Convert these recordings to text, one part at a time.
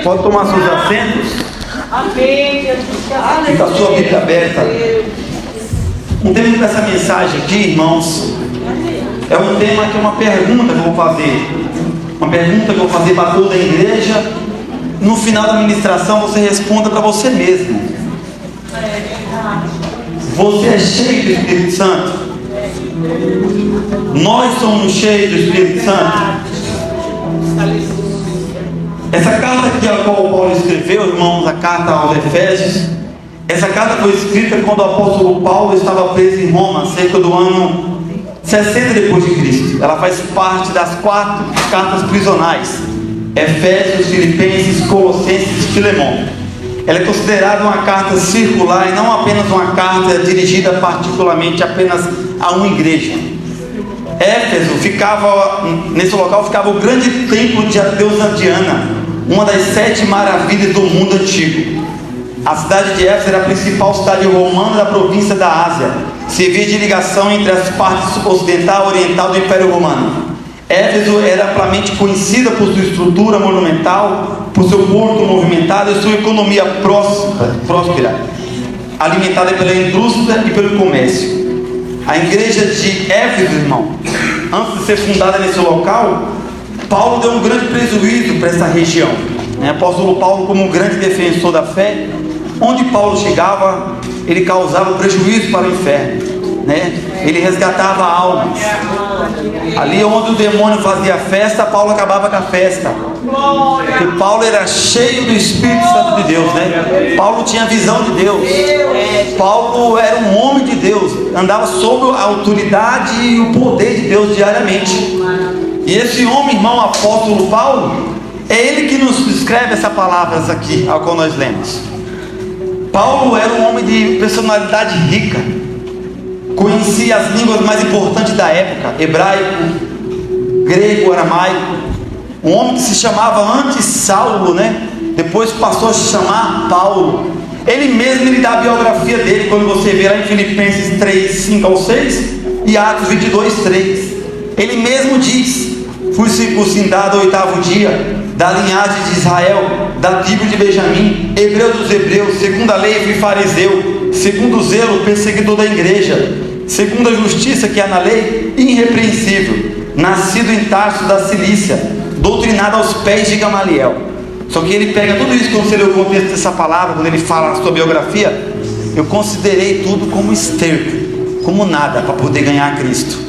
Pode tomar seus assentos. Amém, Jesus. Fica a sua Bíblia aberta. O tema dessa mensagem aqui, irmãos, é um tema que é uma pergunta que eu vou fazer. Uma pergunta que eu vou fazer para toda a igreja. No final da ministração você responda para você mesmo. Você é cheio do Espírito Santo? Nós somos cheios do Espírito Santo? Essa carta aqui, a qual Paulo escreveu, irmãos, a carta aos Efésios, essa carta foi escrita quando o apóstolo Paulo estava preso em Roma, cerca do ano 60 depois de Cristo. Ela faz parte das 4 cartas prisionais: Efésios, Filipenses, Colossenses e Filemão. Ela é considerada uma carta circular e não apenas uma carta dirigida particularmente apenas a uma igreja. Éfeso nesse local ficava o grande templo de deusa Diana, uma das 7 maravilhas do mundo antigo. A cidade de Éfeso era a principal cidade romana da província da Ásia, servia de ligação entre as partes ocidental e oriental do Império Romano. Éfeso era amplamente conhecida por sua estrutura monumental, por seu porto movimentado e sua economia próspera, alimentada pela indústria e pelo comércio. A igreja de Éfeso, irmão, antes de ser fundada nesse local, Paulo deu um grande prejuízo para essa região. O apóstolo Paulo, como um grande defensor da fé, onde Paulo chegava, ele causava prejuízo para o inferno. Ele resgatava almas. Ali onde o demônio fazia festa, Paulo acabava com a festa. Porque Paulo era cheio do Espírito Santo de Deus, Paulo tinha visão de Deus. Paulo era um homem de Deus, andava sob a autoridade e o poder de Deus diariamente. E esse homem, irmão, apóstolo Paulo, é ele que nos escreve essas palavras aqui, ao qual nós lemos. Paulo era um homem de personalidade rica, conhecia as línguas mais importantes da época: hebraico, grego, aramaico. Um homem que se chamava antes Saulo, depois passou a se chamar Paulo. Ele mesmo dá a biografia dele, quando você vê lá em Filipenses 3, 5 ao 6 e Atos 22, 3. Ele mesmo diz: fui circuncidado ao 8º dia, da linhagem de Israel, da tribo de Benjamim, hebreu dos hebreus, segundo a lei fui fariseu, segundo o zelo perseguidor da igreja, segundo a justiça que há na lei, irrepreensível, nascido em Tarso da Cilícia, doutrinado aos pés de Gamaliel. Só que ele pega tudo isso, quando você lê o contexto dessa palavra, quando ele fala na sua biografia: eu considerei tudo como esterco, como nada, para poder ganhar a Cristo.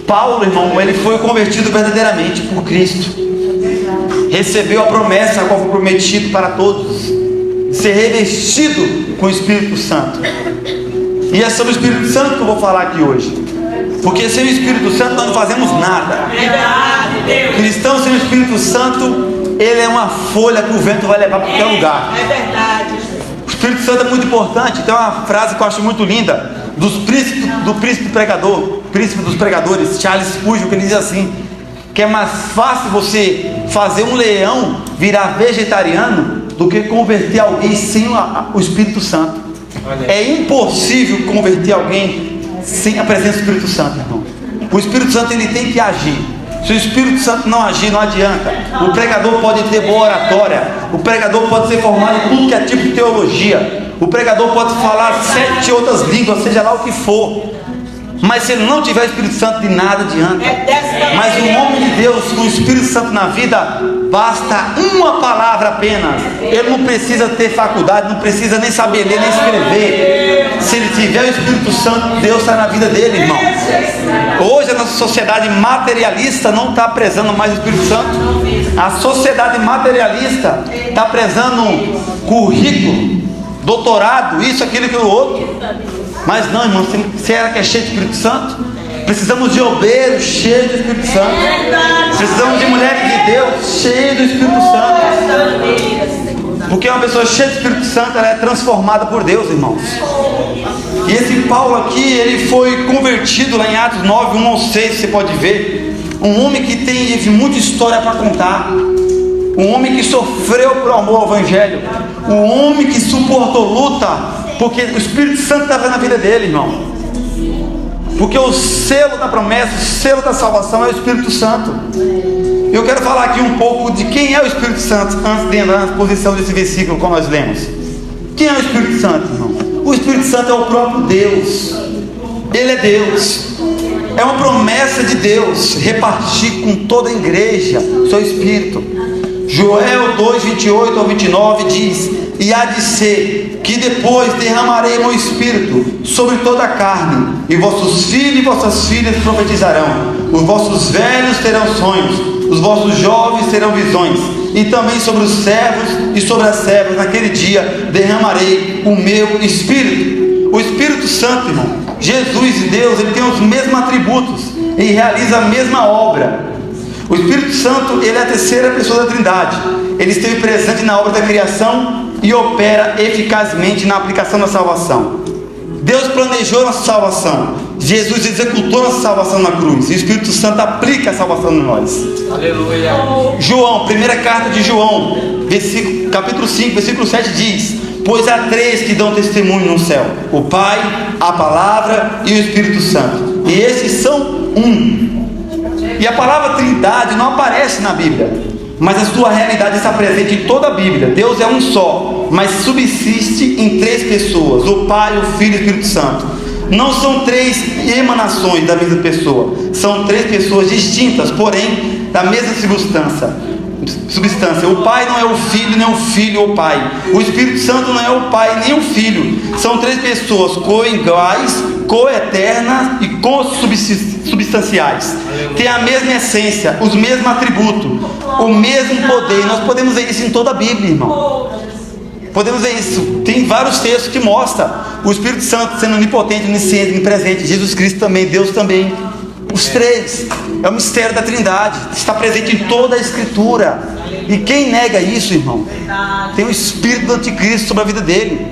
Paulo, irmão, ele foi convertido verdadeiramente por Cristo, recebeu a promessa a qual foi prometido para todos, ser revestido com o Espírito Santo. E é sobre o Espírito Santo que eu vou falar aqui hoje, porque sem o Espírito Santo nós não fazemos nada. Cristão sem o Espírito Santo, ele é uma folha que o vento vai levar para qualquer lugar. É verdade. O Espírito Santo é muito importante. Tem uma frase que eu acho muito linda do príncipe dos pregadores, Charles Spurgeon, que ele diz assim: que é mais fácil você fazer um leão virar vegetariano do que converter alguém sem o Espírito Santo. É impossível converter alguém sem a presença do Espírito Santo, irmão. O Espírito Santo ele tem que agir. Se o Espírito Santo não agir, não adianta. O pregador pode ter boa oratória, o pregador pode ser formado em tudo que é tipo de teologia, o pregador pode falar 7 outras línguas, seja lá o que for, mas se ele não tiver o Espírito Santo, de nada adianta. Mas um homem de Deus com o Espírito Santo na vida, basta uma palavra apenas. Ele não precisa ter faculdade, não precisa nem saber ler nem escrever. Se ele tiver o Espírito Santo, Deus está na vida dele, irmão. Hoje a nossa sociedade materialista não está prezando mais o Espírito Santo. A sociedade materialista está prezando currículo, doutorado, isso, aquilo, aquilo outro. Mas não, irmão, será que é cheio de Espírito Santo? Precisamos de obreiros cheios do Espírito Santo. Precisamos de mulheres de Deus cheias do Espírito Santo. Porque uma pessoa cheia do Espírito Santo, ela é transformada por Deus, irmãos. E esse Paulo aqui, ele foi convertido lá em Atos 9, 1 ao 6, você pode ver. Um homem que teve muita história para contar. Um homem que sofreu por amor ao Evangelho. Um homem que suportou luta, porque o Espírito Santo estava na vida dele, irmão. Porque o selo da promessa, o selo da salvação é o Espírito Santo. E Eu quero falar aqui um pouco de quem é o Espírito Santo, antes de entrar na exposição desse versículo que nós lemos. Quem é o Espírito Santo, irmão? O Espírito Santo é o próprio Deus. Ele é Deus. É uma promessa de Deus repartir com toda a igreja seu Espírito. Joel 2, 28 ao 29 diz: e há de ser que depois derramarei meu Espírito sobre toda a carne, e vossos filhos e vossas filhas profetizarão, os vossos velhos terão sonhos, os vossos jovens terão visões, e também sobre os servos e sobre as servas naquele dia derramarei o meu Espírito. O Espírito Santo, irmão, Jesus e Deus, ele tem os mesmos atributos e realiza a mesma obra. O Espírito Santo, ele é a terceira pessoa da Trindade. Ele esteve presente na obra da criação e opera eficazmente na aplicação da salvação. Deus planejou nossa salvação, Jesus executou nossa salvação na cruz, e o Espírito Santo aplica a salvação em nós. Aleluia. João, primeira carta de João, capítulo 5, versículo 7 diz: pois há três que dão testemunho no céu: o Pai, a Palavra e o Espírito Santo, e esses são um. E a palavra Trindade não aparece na Bíblia, mas a sua realidade está presente em toda a Bíblia. Deus é um só, mas subsiste em três pessoas: o Pai, o Filho e o Espírito Santo. Não são três emanações da mesma pessoa, são três pessoas distintas, porém da mesma substância. O Pai não é o Filho, nem o Filho o Pai. O Espírito Santo não é o Pai nem o Filho. São três pessoas coiguais, coeternas e consubstanciais. Tem a mesma essência, os mesmos atributos, o mesmo poder. Nós podemos ver isso em toda a Bíblia, irmão. Podemos ver isso. Tem vários textos que mostram o Espírito Santo sendo onipotente, onisciente, onipresente. Jesus Cristo também, Deus também. Os três. É o mistério da Trindade. Está presente em toda a Escritura. E quem nega isso, irmão, tem o espírito do anticristo sobre a vida dele.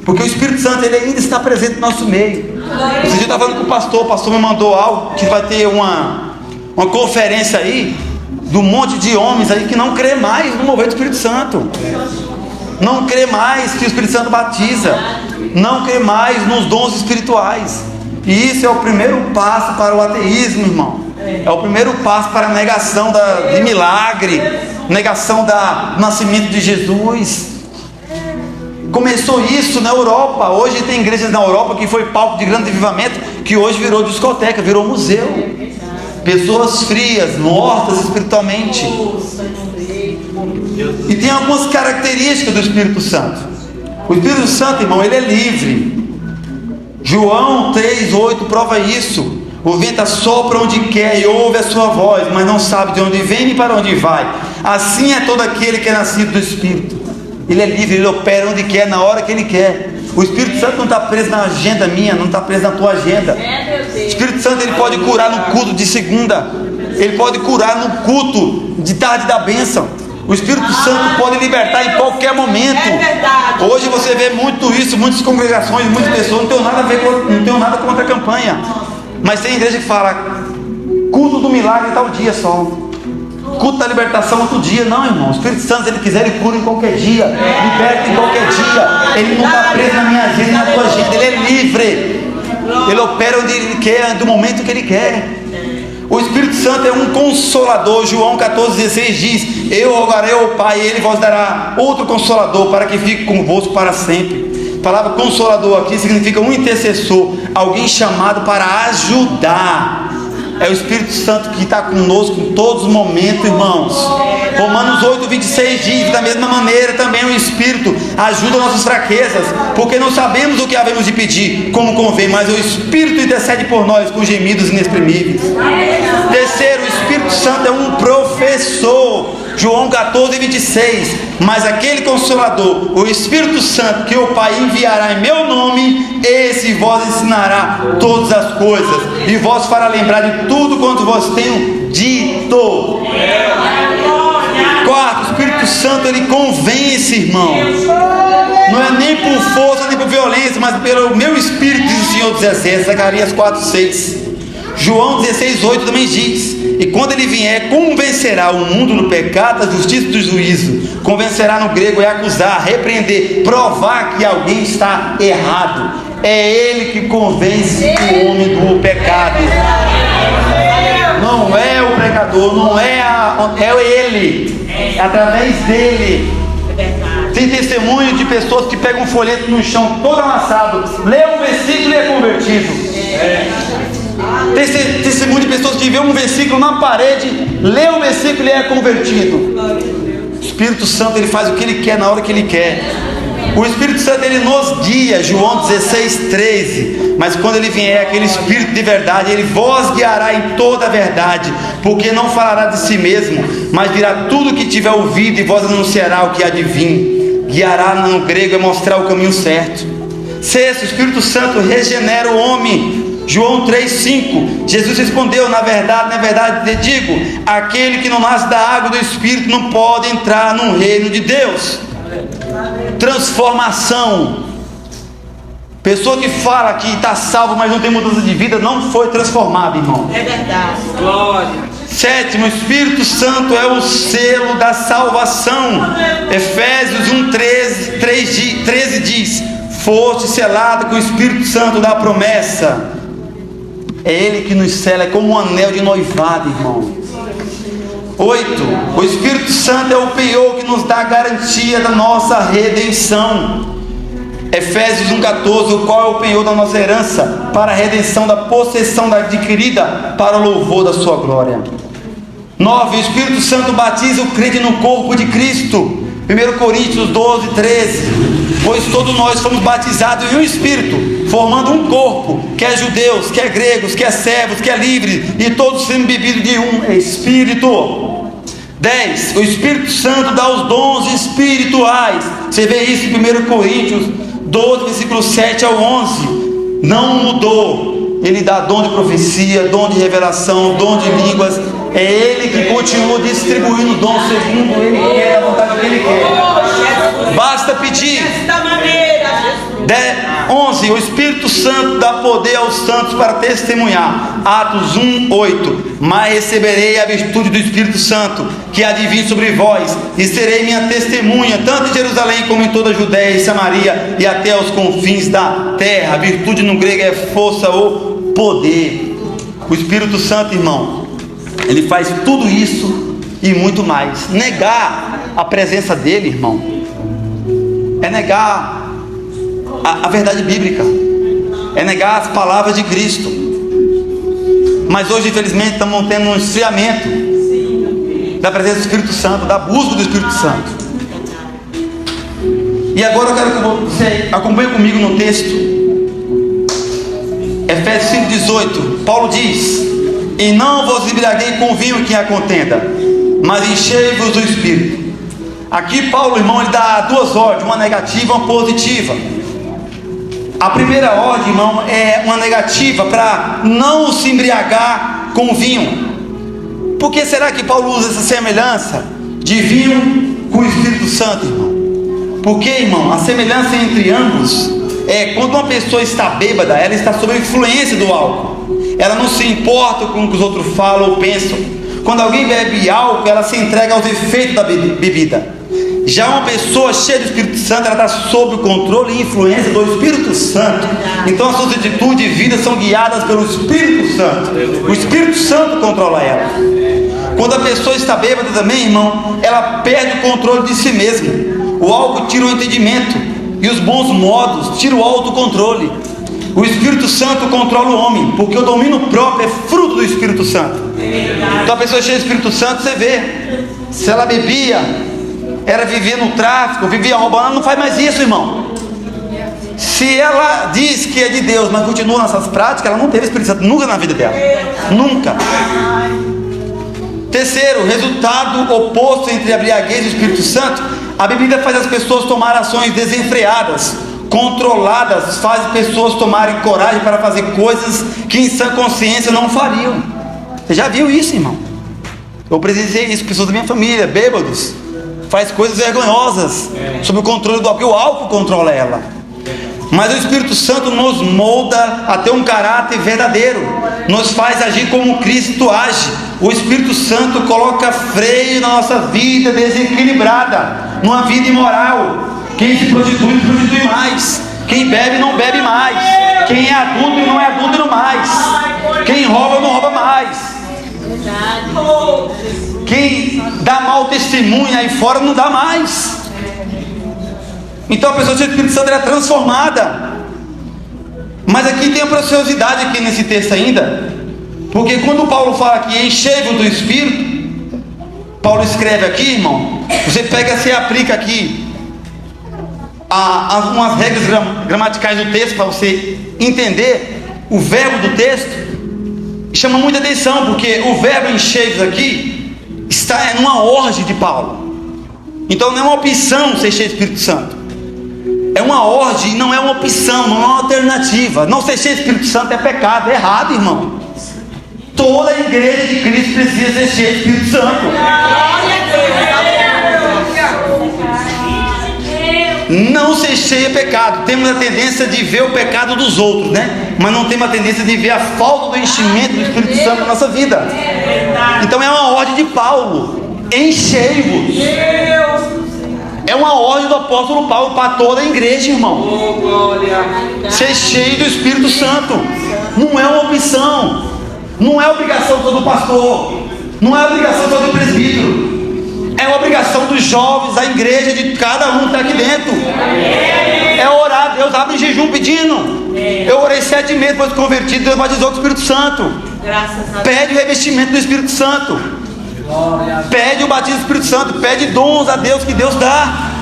Porque o Espírito Santo, ele ainda está presente no nosso meio. Esse dia eu estava falando com o pastor me mandou algo, que vai ter uma conferência aí, de um monte de homens aí que não crê mais no mover do Espírito Santo. Não crê mais que o Espírito Santo batiza. Não crê mais nos dons espirituais. E isso é o primeiro passo para o ateísmo, irmão. É o primeiro passo para a negação de milagre, negação do nascimento de Jesus. Começou isso na Europa. Hoje tem igrejas na Europa que foi palco de grande avivamento, que hoje virou discoteca, virou museu. Pessoas frias, mortas espiritualmente. E tem algumas características do Espírito Santo. O Espírito Santo, irmão, ele é livre. João 3,8 prova isso. O vento assopra onde quer e ouve a sua voz, mas não sabe de onde vem nem para onde vai. Assim é todo aquele que é nascido do Espírito. Ele é livre, ele opera onde quer, na hora que ele quer. O Espírito Santo não está preso na agenda minha, não está preso na tua agenda. O Espírito Santo, ele pode curar no culto de segunda, ele pode curar no culto de tarde da bênção. O Espírito Santo pode libertar em qualquer momento. Hoje você vê muito isso, muitas congregações, muitas pessoas. Não tenho nada a ver não tenho nada contra a campanha, mas tem igreja que fala culto do milagre tal dia só, culto da libertação outro dia. Não, irmão, o Espírito Santo, se ele quiser, ele cura em qualquer dia, liberta em qualquer dia. Ele não está preso na minha agenda, na tua agenda. Ele é livre, ele opera onde ele quer, do momento que ele quer. O Espírito Santo é um consolador. João 14,16 diz: eu rogarei ao Pai e ele vos dará outro consolador, para que fique convosco para sempre. A palavra consolador aqui significa um intercessor, alguém chamado para ajudar. É o Espírito Santo que está conosco em todos os momentos, irmãos. Romanos 8,26 diz: da mesma maneira também o Espírito ajuda nossas fraquezas, porque não sabemos o que havemos de pedir como convém, mas o Espírito intercede por nós com gemidos inexprimíveis. Terceiro, o Espírito Santo é um professor. João 14,26: mas aquele Consolador, o Espírito Santo, que o Pai enviará em meu nome, esse vos ensinará todas as coisas e vos fará lembrar de tudo quanto vos tenho dito. Quarto, o Espírito Santo, ele convence, irmãos. Não é nem por força nem por violência, mas pelo meu Espírito, diz o Senhor dos Exércitos. Zacarias 4,6. João 16,8 também diz: e quando ele vier, convencerá o mundo do pecado, da justiça e do juízo. Convencerá no grego é acusar, repreender, provar que alguém está errado. É ele que convence o homem do pecado. Não, não é o pregador, não é ele, é através dele. Tem testemunho de pessoas que pegam um folheto no chão todo amassado, lê um versículo e é convertido. Tem testemunho de pessoas que vê um versículo na parede, lê um versículo e é convertido. O Espírito Santo, ele faz o que ele quer na hora que ele quer. O Espírito Santo, ele nos guia, João 16:13. Mas quando ele vier, aquele Espírito de verdade, ele vos guiará em toda a verdade, porque não falará de si mesmo, mas dirá tudo o que tiver ouvido, e vos anunciará o que há de vir. Guiará no grego é mostrar o caminho certo. Sexto, o Espírito Santo regenera o homem. João 3:5. Jesus respondeu: na verdade te digo, aquele que não nasce da água e do Espírito não pode entrar no reino de Deus. Transformação. Pessoa que fala que está salvo, mas não tem mudança de vida, não foi transformado, irmão. É verdade. Glória. Sétimo, o Espírito Santo é o selo da salvação. Efésios 1:13 diz: foste selado com o Espírito Santo da promessa. É Ele que nos sela, é como um anel de noivado, irmão. 8. O Espírito Santo é o penhor que nos dá a garantia da nossa redenção. Efésios 1:14, o qual é o penhor da nossa herança, para a redenção da possessão adquirida, para o louvor da sua glória. 9. O Espírito Santo batiza o crente no corpo de Cristo. 1 Coríntios 12:13. Pois todos nós fomos batizados em um Espírito, formando um corpo, quer judeus, quer gregos, quer servos, quer livres, e todos sendo bebidos de um Espírito. 10. O Espírito Santo dá os dons espirituais. Você vê isso em 1 Coríntios 12, versículo 7 ao 11. Não mudou. Ele dá dom de profecia, dom de revelação, dom de línguas. É Ele que continua distribuindo o dom segundo Ele quer, a vontade que Ele quer. Basta pedir. 11. O Espírito Santo dá poder aos santos para testemunhar. Atos 1:8. Mas receberei a virtude do Espírito Santo, que há de vir sobre vós, e serei minha testemunha, tanto em Jerusalém como em toda a Judéia e Samaria, e até aos confins da terra. A virtude no grego é força ou poder. O Espírito Santo, irmão, ele faz tudo isso e muito mais. Negar a presença dele, irmão, é negar a verdade bíblica, é negar as palavras de Cristo. Mas hoje, infelizmente, estamos tendo um esfriamento da presença do Espírito Santo, da busca do Espírito Santo. E agora eu quero que você acompanhe comigo no texto, Efésios 5:18. Paulo diz: e não vos embriaguei com vinho que há contenda, mas enchei-vos do Espírito. Aqui Paulo, irmão, ele dá duas ordens, uma negativa e uma positiva. A primeira ordem, irmão, é uma negativa para não se embriagar com vinho. Por que será que Paulo usa essa semelhança de vinho com o Espírito Santo, irmão? Porque, irmão, a semelhança entre ambos é quando uma pessoa está bêbada, ela está sob a influência do álcool. Ela não se importa com o que os outros falam ou pensam. Quando alguém bebe álcool, ela se entrega aos efeitos da bebida. Já uma pessoa cheia do Espírito Santo, ela está sob o controle e influência do Espírito Santo. Então as suas atitudes de vida são guiadas pelo Espírito Santo. O Espírito Santo controla ela. Quando a pessoa está bêbada também, irmão, ela perde o controle de si mesma. O álcool tira o entendimento, e os bons modos tiram o autocontrole. O Espírito Santo controla o homem, porque o domínio próprio é fruto do Espírito Santo. Então a pessoa cheia do Espírito Santo, você vê, se ela bebia, ela vivia no tráfico, vivia roubando, ela não faz mais isso, irmão. Se ela diz que é de Deus, mas continua nessas práticas, ela não teve Espírito Santo nunca na vida dela. Nunca. Terceiro, resultado oposto entre a embriaguez e o Espírito Santo: a bebida faz as pessoas tomar ações desenfreadas, controladas, faz pessoas tomarem coragem para fazer coisas que em sã consciência não fariam. Você já viu isso, irmão? Eu presenciei isso, pessoas da minha família, bêbados, faz coisas vergonhosas, sob o controle do álcool, porque o álcool controla ela. Mas o Espírito Santo nos molda a ter um caráter verdadeiro, nos faz agir como Cristo age. O Espírito Santo coloca freio na nossa vida desequilibrada, numa vida imoral. Quem se prostitui, prostitui mais. Quem bebe, não bebe mais. Quem é adulto, não é adulto mais. Quem rouba, não rouba mais. Quem dá mau testemunho aí fora não dá mais. Então a pessoa cheia do Espírito Santo é transformada. Mas aqui tem a preciosidade aqui nesse texto ainda, porque quando Paulo fala que enchei-vos do Espírito, Paulo escreve aqui, irmão, você pega, você aplica aqui umas regras gramaticais do texto para você entender o verbo do texto. Chama muita atenção, porque o verbo enchei-vos aqui está numa ordem de Paulo. Então não é uma opção ser cheio do Espírito Santo, é uma ordem, não é uma opção, não é uma alternativa. Não ser cheio do Espírito Santo é pecado, é errado, irmão. Toda a igreja de Cristo precisa ser cheia do Espírito Santo. Não ser cheio é pecado. Temos a tendência de ver o pecado dos outros, né? Mas não temos a tendência de ver a falta do enchimento do Espírito Santo na nossa vida. Então é uma ordem de Paulo: enchei-vos. É uma ordem do apóstolo Paulo para toda a igreja, irmão. Ser cheio do Espírito Santo. Não é uma opção. Não é obrigação só do pastor. Não é obrigação só do presbítero. É obrigação dos jovens, da igreja, de cada um que está aqui dentro. É orar. Deus abre em jejum pedindo. Eu orei 7 meses depois de convertido. Deus batizou com o Espírito Santo. Pede o revestimento do Espírito Santo. Pede o batismo do Espírito Santo. Pede dons a Deus que Deus dá.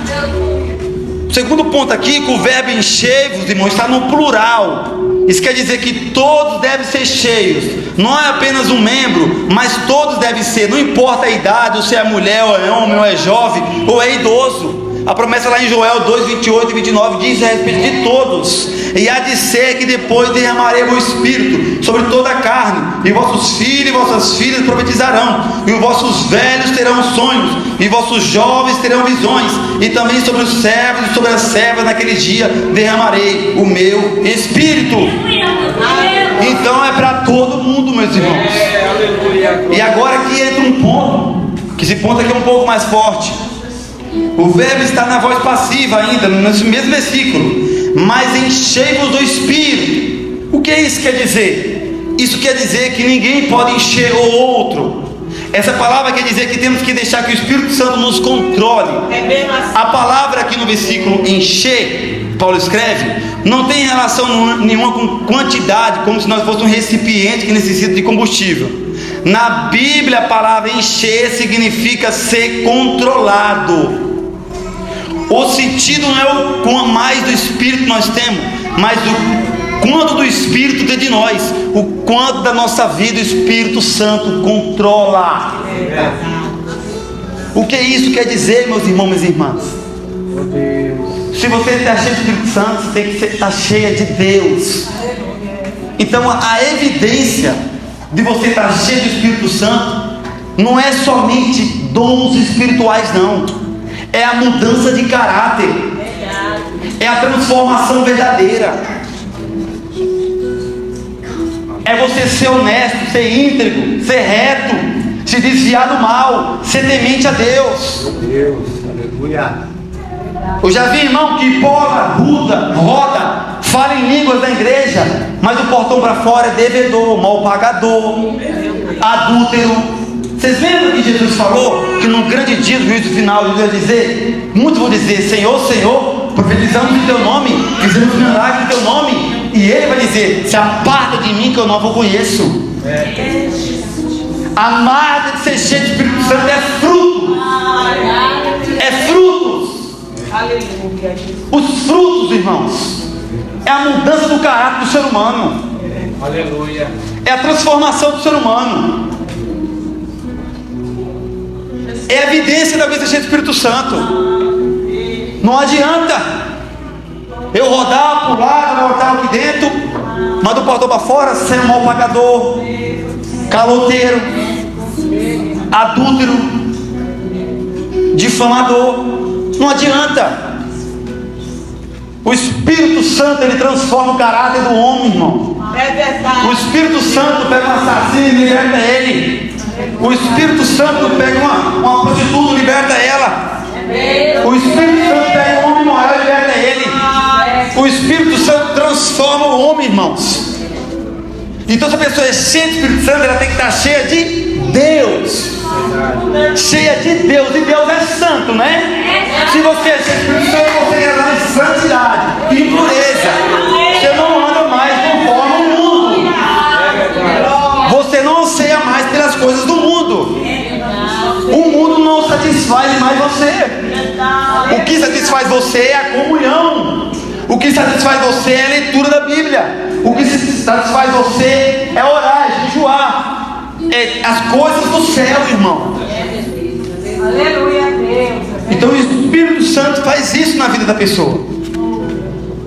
O segundo ponto aqui, que o verbo enchei-vos, irmão, está no plural. Isso quer dizer que todos devem ser cheios. Não é apenas um membro, mas todos devem ser. Não importa a idade, ou se é mulher, ou é homem, ou é jovem, ou é idoso. A promessa lá em Joel 2, 28 e 29 diz a respeito de todos: e há de ser que depois derramarei o Espírito sobre toda a carne, e vossos filhos e vossas filhas profetizarão, e os vossos velhos terão sonhos, e vossos jovens terão visões, e também sobre os servos e sobre as servas naquele dia derramarei o meu Espírito. Então é para todo mundo, meus irmãos. E agora aqui entra um ponto, que esse ponto aqui é um pouco mais forte. O verbo está na voz passiva ainda, nesse mesmo versículo: mas enchei-vos do Espírito. O que isso quer dizer? Isso quer dizer que ninguém pode encher o outro. Essa palavra quer dizer que temos que deixar que o Espírito Santo nos controle. A palavra aqui no versículo encher, Paulo escreve, não tem relação nenhuma com quantidade, como se nós fôssemos um recipiente que necessita de combustível. Na Bíblia, a palavra encher significa ser controlado. O sentido não é o quanto mais do Espírito nós temos, mas o quanto do Espírito dentro de nós, o quanto da nossa vida o Espírito Santo controla. O que isso quer dizer, meus irmãos e minhas irmãs? Se você está cheio de Espírito Santo, você tem que estar cheia de Deus. Então a evidência de você estar cheio do Espírito Santo não é somente dons espirituais, não. É a mudança de caráter, é a transformação verdadeira, é você ser honesto, ser íntegro, ser reto, se desviar do mal, ser temente a Deus. Eu já vi irmão que bola, roda, fala em línguas da igreja, mas o portão para fora é devedor, mal pagador, adúltero. Vocês lembram que Jesus falou que no grande dia do juízo final Ele vai dizer, muitos vão dizer: Senhor, Senhor, profetizamos em teu nome, fizemos milagres em teu nome, e Ele vai dizer: se aparta de mim que eu não vos conheço. A marca de ser cheio de Espírito Santo é fruto, é frutos. Os frutos, irmãos, é a mudança do caráter do ser humano. Aleluia. É a transformação do ser humano. É a evidência da vida cheia do Espírito Santo. Não adianta eu rodar, pular, voltar aqui dentro, manda o portão para fora, ser um mal pagador, caloteiro, adúltero, difamador. Não adianta. O Espírito Santo, ele transforma o caráter do homem, irmão. É verdade. O Espírito Santo pega um assassino e liberta ele. O Espírito Santo pega uma prostituta e liberta ela. O Espírito Santo pega um homem moral e liberta ele. O Espírito Santo transforma o homem, irmãos. Então, se a pessoa é cheia de Espírito Santo, ela tem que estar cheia de cheia de Deus, e Deus é santo, né? Se você é cheio do Espírito Santo, você anda em santidade e pureza. Você não anda mais conforme o mundo. Você não anseia mais pelas coisas do mundo. O mundo não satisfaz mais você. O que satisfaz você é a comunhão. O que satisfaz você é a leitura da Bíblia. O que satisfaz você é orar, é jejuar. É as coisas do céu, irmão. Aleluia, Deus. Então o Espírito Santo faz isso na vida da pessoa.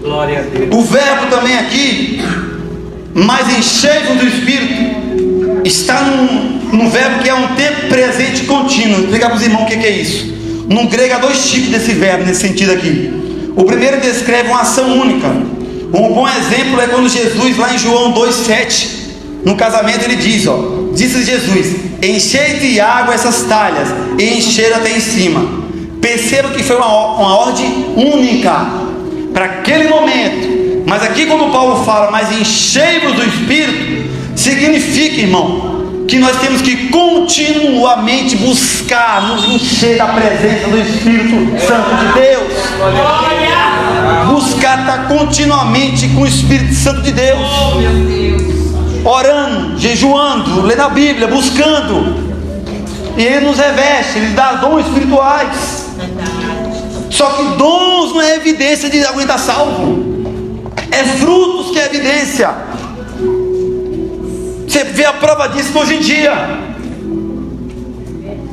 Glória a Deus. O verbo também aqui, mas enchei-vos do Espírito, está num verbo que é um tempo presente contínuo. Vou explicar para os irmãos o que é isso. No grego há dois tipos desse verbo, nesse sentido aqui. O primeiro descreve uma ação única. Um bom exemplo é quando Jesus, lá em João 2,7, no casamento, ele diz, disse Jesus: enchei de água essas talhas, e encheram até em cima. Perceba que foi uma ordem única para aquele momento. Mas aqui, quando Paulo fala, mas enchei-vos do Espírito, significa, irmão, que nós temos que continuamente buscar nos encher da presença do Espírito Santo de Deus. Buscar estar continuamente com o Espírito Santo de Deus, orando, jejuando, lendo a Bíblia, buscando. E Ele nos reveste, Ele dá dons espirituais. Só que dons não é evidência de alguém estar salvo, é frutos que é evidência. Você vê a prova disso hoje em dia.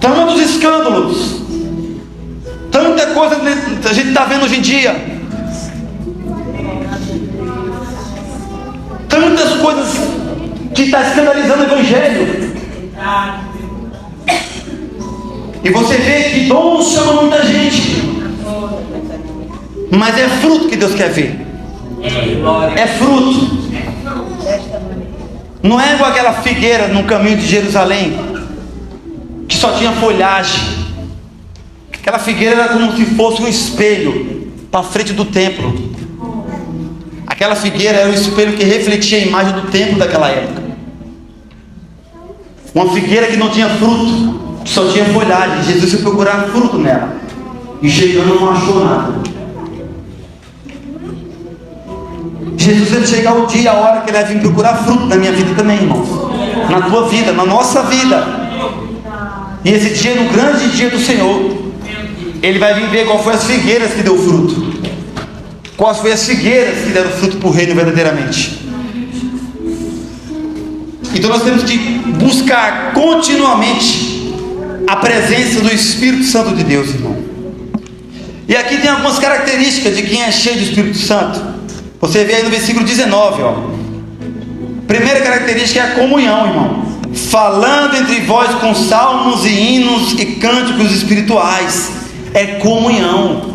Tantos escândalos, tanta coisa que a gente está vendo hoje em dia, tantas coisas que está escandalizando o Evangelho. E você vê que dons chamam muita gente, mas é fruto que Deus quer ver. É fruto. Não é igual aquela figueira no caminho de Jerusalém, que só tinha folhagem. Aquela figueira era como se fosse um espelho para frente do templo. Aquela figueira era o espelho que refletia a imagem do templo daquela época. Uma figueira que não tinha fruto, que só tinha folhagem. Jesus foi procurar fruto nela, e chegando não achou nada. Jesus vai chegar o dia, a hora que Ele vai vir procurar fruto na minha vida também, irmãos. Na tua vida, na nossa vida. E esse dia, no grande dia do Senhor, Ele vai vir ver qual foi as figueiras que deu fruto. Quais foram as figueiras que deram fruto para o reino verdadeiramente. Então nós temos que buscar continuamente a presença do Espírito Santo de Deus, irmão. E aqui tem algumas características de quem é cheio do Espírito Santo. Você vê aí no versículo 19, Primeira característica é a comunhão, irmão. Falando entre vós com salmos e hinos e cânticos espirituais. É comunhão.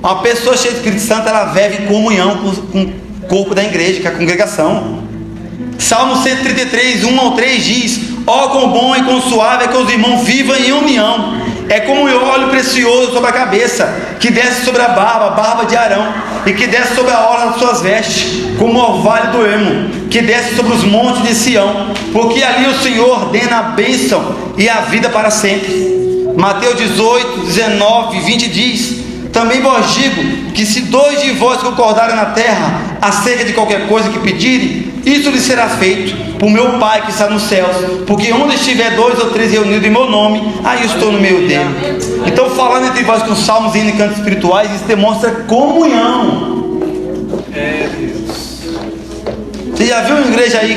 Uma pessoa cheia do Espírito Santo, ela vive em comunhão com o corpo da igreja, com a congregação. Salmo 133, 1 ao 3 diz: ó, quão bom e quão suave é que os irmãos vivam em união. É como o óleo precioso sobre a cabeça, que desce sobre a barba de Arão, e que desce sobre a orla das suas vestes, como o orvalho do Hermo, que desce sobre os montes de Sião, porque ali o Senhor ordena a bênção e a vida para sempre. Mateus 18, 19, 20 diz: também vos digo que se dois de vós concordarem na terra acerca de qualquer coisa que pedirem, isso lhe será feito por meu Pai que está nos céus, porque onde estiver 2 ou 3 reunidos em meu nome, aí eu estou no meio dele. Então, falando entre vós com salmos, hinos e cantos espirituais, isso demonstra comunhão. Você já viu uma igreja aí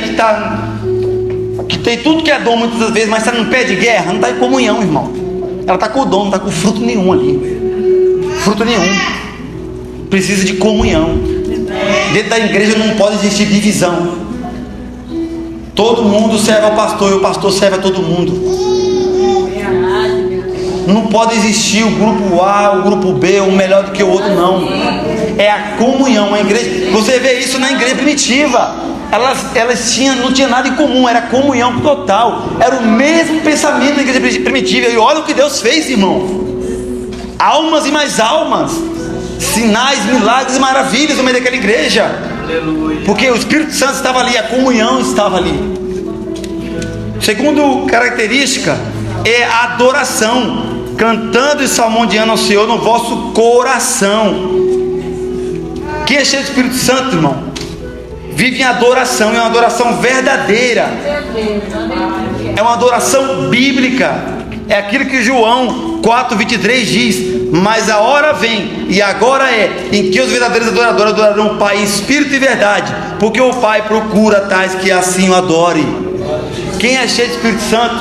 que tem tudo que é dom muitas das vezes, mas está no pé de guerra? Não está em comunhão, irmão. Ela está com o dom, não está com fruto nenhum ali. Fruto nenhum. Precisa de comunhão. Dentro da igreja não pode existir divisão. Todo mundo serve ao pastor e o pastor serve a todo mundo. Não pode existir o grupo A, o grupo B, um melhor do que o outro, não. É a comunhão. A igreja, você vê isso na igreja primitiva. Elas não tinham nada em comum, era comunhão total. Era o mesmo pensamento da igreja primitiva. E olha o que Deus fez, irmão. Almas e mais almas, sinais, milagres e maravilhas no meio daquela igreja. Aleluia. Porque o Espírito Santo estava ali, a comunhão estava ali. Segundo característica, é adoração, cantando e salmodiando ao Senhor no vosso coração. Quem é cheio do Espírito Santo, irmão, vive em adoração, é uma adoração verdadeira, é uma adoração bíblica. É aquilo que João 4,23 diz: mas a hora vem, e agora é, em que os verdadeiros adoradores adorarão o Pai em espírito e verdade, porque o Pai procura tais que assim o adore. Quem é cheio do Espírito Santo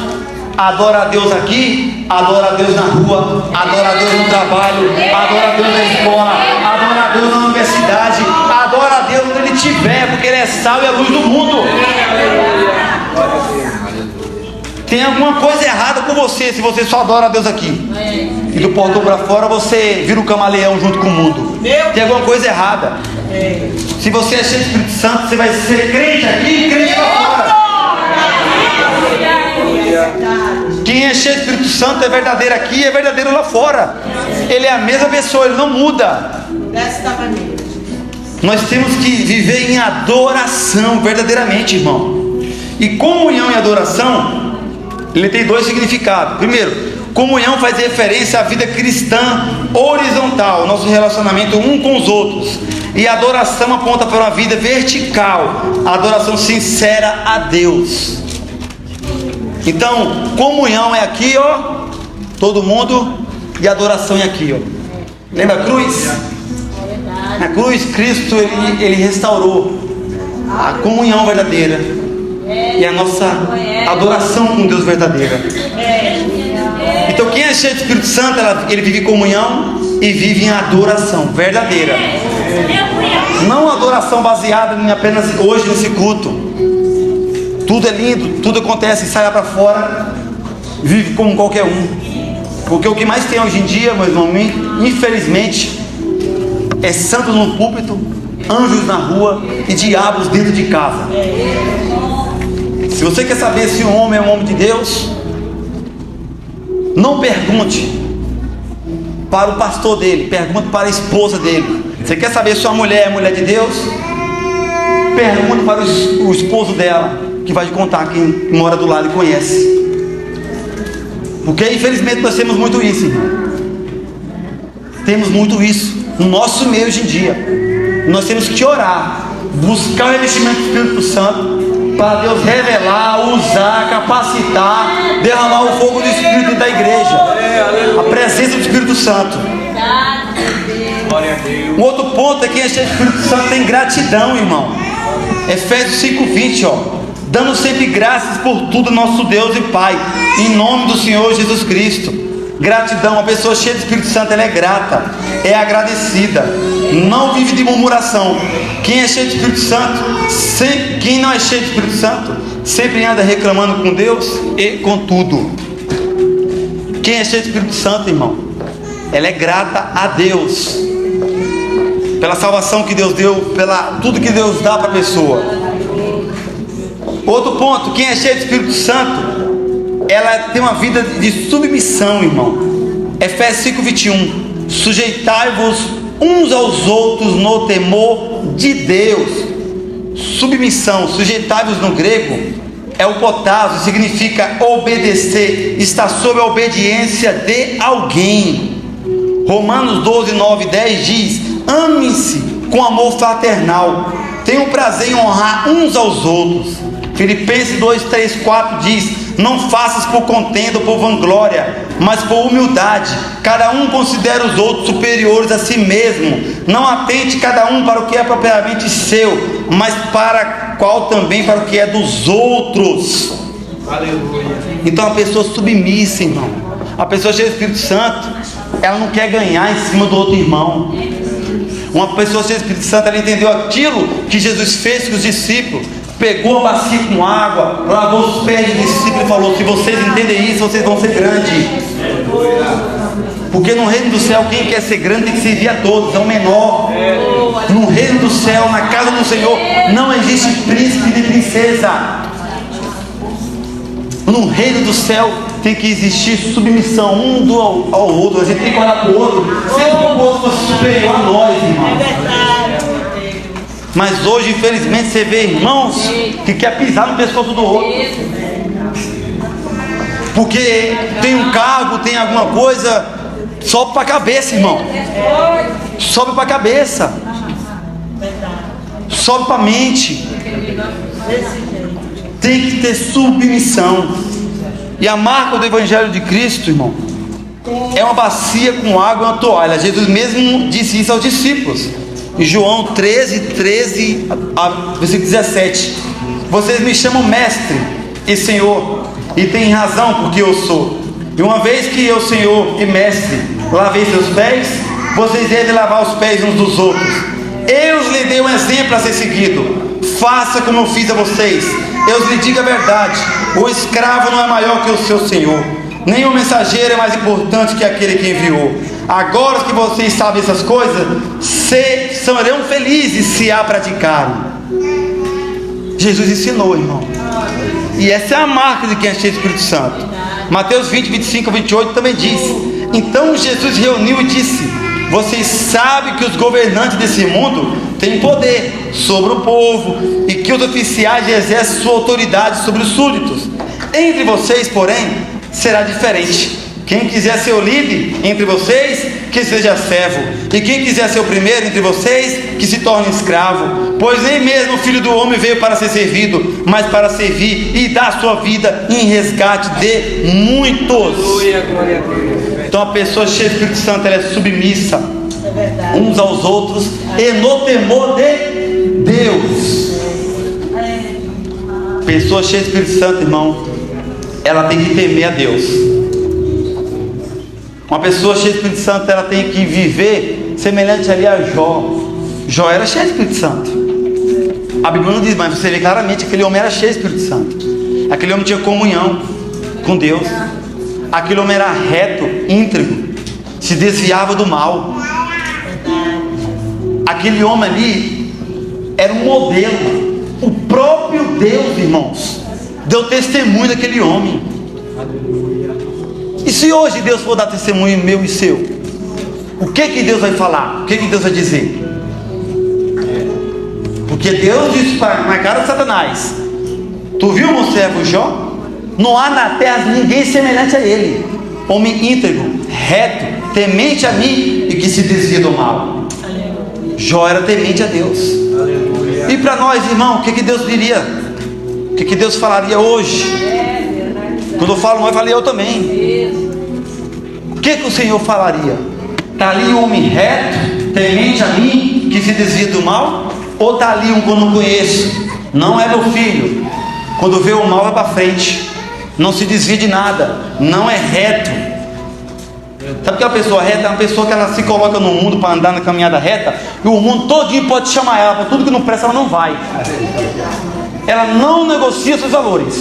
adora a Deus aqui, adora a Deus na rua, adora a Deus no trabalho, adora a Deus na escola, adora a Deus na universidade, adora a Deus onde Ele estiver, porque Ele é sal e a luz do mundo. Tem alguma coisa errada com você se você só adora a Deus aqui e do portão para fora você vira um camaleão junto com o mundo. Tem alguma coisa errada. Se você é cheio do Espírito Santo, você vai ser crente aqui e crente lá fora. Quem é cheio do Espírito Santo é verdadeiro aqui e é verdadeiro lá fora. Ele é a mesma pessoa, ele não muda. Nós temos que viver em adoração verdadeiramente, irmão. E comunhão e adoração, ele tem dois significados. Primeiro, comunhão faz referência à vida cristã horizontal, nosso relacionamento um com os outros. E a adoração aponta para uma vida vertical, a adoração sincera a Deus. Então, comunhão é aqui, ó, todo mundo, e adoração é aqui, ó. Lembra a cruz? Na cruz, Cristo ele restaurou a comunhão verdadeira e a nossa adoração com Deus verdadeira. Então, quem é cheio do Espírito Santo, ele vive em comunhão e vive em adoração verdadeira. Não adoração baseada em apenas hoje nesse culto. Tudo é lindo, tudo acontece, sai lá para fora, vive como qualquer um. Porque o que mais tem hoje em dia, meu irmão, infelizmente, é santo no púlpito, anjos na rua e diabos dentro de casa. Se você quer saber se um homem é um homem de Deus, não pergunte para o pastor dele, pergunte para a esposa dele. Você quer saber se uma mulher é mulher de Deus? Pergunte para o esposo dela, que vai te contar, quem mora do lado e conhece. Porque infelizmente nós temos muito isso, irmão. Temos muito isso no nosso meio hoje em dia. Nós temos que orar, buscar o revestimento do Espírito Santo, para Deus revelar, usar, capacitar, derramar o fogo do Espírito da igreja, a presença do Espírito Santo. Um outro ponto é que quem é cheio do Espírito Santo tem gratidão, irmão. Efésios 5:20, ó. Dando sempre graças por tudo nosso Deus e Pai, em nome do Senhor Jesus Cristo. Gratidão, uma pessoa cheia do Espírito Santo, ela é grata, é agradecida, não vive de murmuração. Quem é cheio do Espírito Santo, quem não é cheio do Espírito Santo, sempre anda reclamando com Deus e com tudo. Quem é cheio do Espírito Santo, irmão, ela é grata a Deus pela salvação que Deus deu, pela tudo que Deus dá para a pessoa. Outro ponto, quem é cheio do Espírito Santo, ela tem uma vida de submissão, irmão. Efésios 5:21. Sujeitai-vos uns aos outros no temor de Deus. Submissão, sujeitai-vos no grego é o potasio, significa obedecer, está sob a obediência de alguém. Romanos 12:9-10 diz: amem-se com amor fraternal, tenham prazer em honrar uns aos outros. Filipenses 2:3-4 diz: não faças por contenda ou por vanglória, mas por humildade. Cada um considera os outros superiores a si mesmo. Não atente cada um para o que é propriamente seu, mas para qual também para o que é dos outros. Aleluia. Então a pessoa submissa, irmão, a pessoa cheia do Espírito Santo, ela não quer ganhar em cima do outro irmão. Uma pessoa cheia do Espírito Santo, ela entendeu aquilo que Jesus fez com os discípulos. Pegou a bacia com água, lavou os pés dos discípulos e falou: se vocês entendem isso, vocês vão ser grandes. Porque no reino do céu, quem quer ser grande tem que servir a todos, é o menor. No reino do céu, na casa do Senhor, não existe príncipe nem princesa. No reino do céu tem que existir submissão um ao outro. A gente tem que olhar para o outro, sempre que o outro fosse superior a nós, irmão. Mas hoje, infelizmente, você vê irmãos que quer pisar no pescoço do outro. porque tem um cargo, tem alguma coisa, sobe para a cabeça, irmão. Sobe para a cabeça. Sobe para a mente. Tem que ter submissão. E a marca do Evangelho de Cristo, irmão, é uma bacia com água e uma toalha. Jesus mesmo disse isso aos discípulos. Em João 13, versículo 17. Vocês me chamam mestre e Senhor, e tem razão porque eu sou. E uma vez que eu, Senhor e mestre, lavei seus pés, vocês devem lavar os pés uns dos outros. Eu lhes dei um exemplo a ser seguido. Faça como eu fiz a vocês. Eu lhes digo a verdade: o escravo não é maior que o seu senhor, nem o mensageiro é mais importante que aquele que enviou. Agora que vocês sabem essas coisas, serão felizes se a praticarem. Jesus ensinou, irmão. E essa é a marca de quem é cheio do Espírito Santo. Mateus 20, 25 a 28 também diz: então Jesus reuniu e disse: vocês sabem que os governantes desse mundo têm poder sobre o povo, e que os oficiais exercem sua autoridade sobre os súditos. Entre vocês, porém, será diferente. Quem quiser ser o líder entre vocês, que seja servo, e quem quiser ser o primeiro entre vocês, que se torne escravo. Pois nem mesmo o Filho do Homem veio para ser servido, mas para servir e dar sua vida em resgate de muitos. Então a pessoa cheia do Espírito Santo, ela é submissa uns aos outros e no temor de Deus. Pessoa cheia do Espírito Santo, irmão, ela tem que temer a Deus. Uma pessoa cheia do Espírito Santo, ela tem que viver semelhante ali a Jó. Jó era cheio do Espírito Santo. A Bíblia não diz, mas você vê claramente que aquele homem era cheio do Espírito Santo. Aquele homem tinha comunhão com Deus. Aquele homem era reto, íntegro, se desviava do mal. Aquele homem ali era um modelo. O próprio Deus, irmãos, deu testemunho daquele homem. E se hoje Deus for dar testemunho meu e seu, o que Deus vai falar? O que Deus vai dizer? Porque Deus disse na cara de Satanás: tu viu meu servo Jó? Não há na terra ninguém semelhante a ele, homem íntegro, reto, temente a mim e que se desvia do mal. Jó era temente a Deus. E para nós, irmão, o que Deus diria? O que Deus falaria hoje? Quando eu falo nós, eu falei eu também. O que o Senhor falaria? Está ali um homem reto, temente a mim, que se desvia do mal? Ou está ali um que eu não conheço? Não é meu filho. Quando vê o mal, vai para frente, não se desvia de nada, não é reto. Sabe que a pessoa reta é uma pessoa que ela se coloca no mundo para andar na caminhada reta, e o mundo todinho pode chamar ela para tudo que não presta, ela não vai. Ela não negocia seus valores.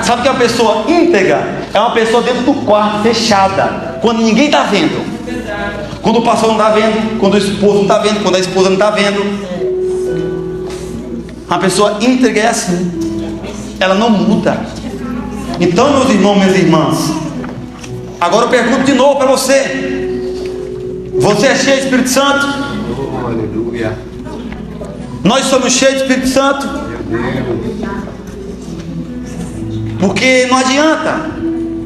Sabe que a pessoa íntegra é uma pessoa dentro do quarto, fechada, quando ninguém está vendo, quando o pastor não está vendo, quando o esposo não está vendo, quando a esposa não está vendo. Uma pessoa íntegra é assim, ela não muda. Então, meus irmãos, minhas irmãs, agora eu pergunto de novo para você: você é cheio do Espírito Santo? Aleluia. Nós somos cheios do Espírito Santo? Porque não adianta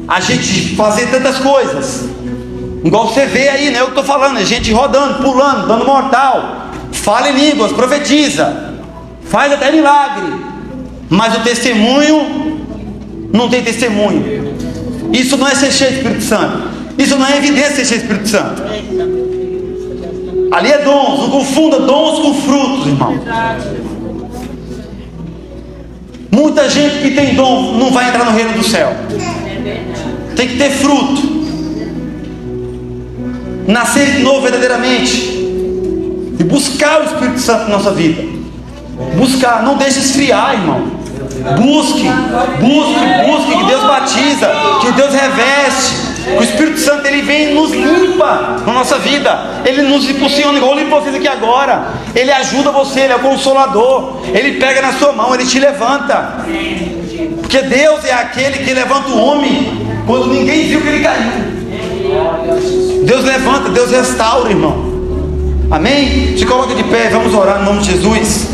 a gente fazer tantas coisas, igual você vê aí, né? Eu estou falando, é gente rodando, pulando, dando mortal, fala em línguas, profetiza, faz até milagre, mas o testemunho não tem testemunho. Isso não é ser cheio do Espírito Santo. Isso não é evidência de ser cheio do Espírito Santo. Ali é dons. Não confunda dons com frutos, irmão. Muita gente que tem dom não vai entrar no reino do céu. Tem que ter fruto. Nascer de novo verdadeiramente. E buscar o Espírito Santo na nossa vida. Buscar, não deixe esfriar, irmão. Busque, que Deus batiza, que Deus reveste. O Espírito Santo, ele vem e nos limpa na nossa vida. Ele nos impulsiona, igual limpou vocês aqui agora. Ele ajuda você, ele é o consolador. Ele pega na sua mão, ele te levanta. Porque Deus é aquele que levanta o homem quando ninguém viu que ele caiu. Deus levanta, Deus restaura, irmão. Amém? Se coloque de pé, vamos orar no nome de Jesus.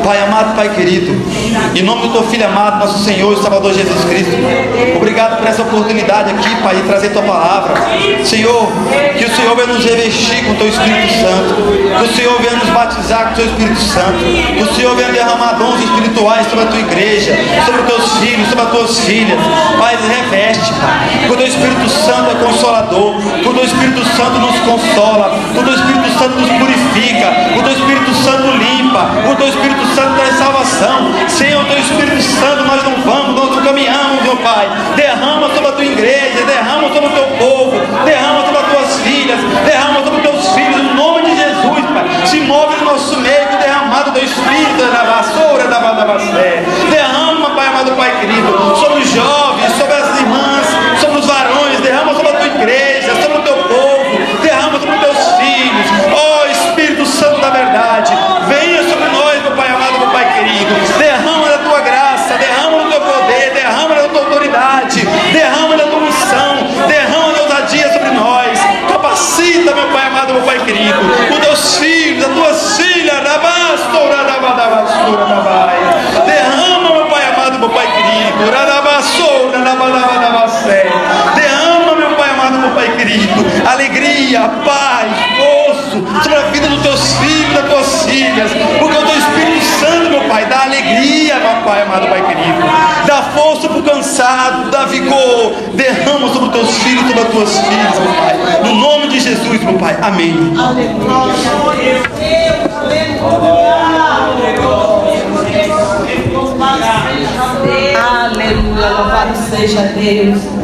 Pai amado, Pai querido, em nome do teu Filho amado, nosso Senhor e Salvador Jesus Cristo, obrigado por essa oportunidade aqui, Pai, de trazer tua palavra. Senhor, que o Senhor venha nos revestir com o teu Espírito Santo, que o Senhor venha nos batizar com o teu Espírito Santo, que o Senhor venha derramar dons espirituais sobre a tua igreja, sobre os teus filhos, sobre as tuas filhas. Pai, reveste, Pai, que o teu Espírito Santo é consolador, que o teu Espírito Santo nos consola, que o teu Espírito Santo nos purifica, que o teu Espírito Santo limpa, que o teu Espírito Santo traz salvação. Sem o teu Espírito Santo nós não vamos, nós não caminhamos, meu Pai. Derrama sobre a tua igreja, derrama sobre o teu povo, derrama sobre as tuas filhas, derrama sobre os teus filhos, no nome de Jesus, Pai. Se move no nosso meio, que derramado do Espírito, da vassoura, da vasé. Derrama, Pai amado, Pai querido, sobre os jovens, sobre as irmãs, sobre os varões, derrama sobre a tua igreja, sobre o teu povo, derrama sobre os teus filhos. Ó Espírito Santo da verdade, venha sobre nós, meu Pai amado, meu Pai querido. Derrama da tua graça, derrama do teu poder, derrama da tua autoridade, derrama da tua unção, derrama da ousadia sobre nós. Capacita, meu Pai amado, meu Pai querido, os teus filhos, as tuas filhas, da vassoura, da baia. Derrama, meu Pai amado, meu Pai querido, da vassoura, da vasé. Derrama, meu Pai amado, meu Pai querido, alegria, paz, gozo sobre a vida dos teus filhos, das tuas filhas, porque o teu Espírito Santo, meu Pai, dá alegria, meu Pai amado, Pai querido, dá força para o cansado, dá vigor. Derrama sobre os teus filhos, sobre as tuas filhas, meu Pai, no nome de Jesus, meu Pai, amém. Aleluia, louvado seja Deus.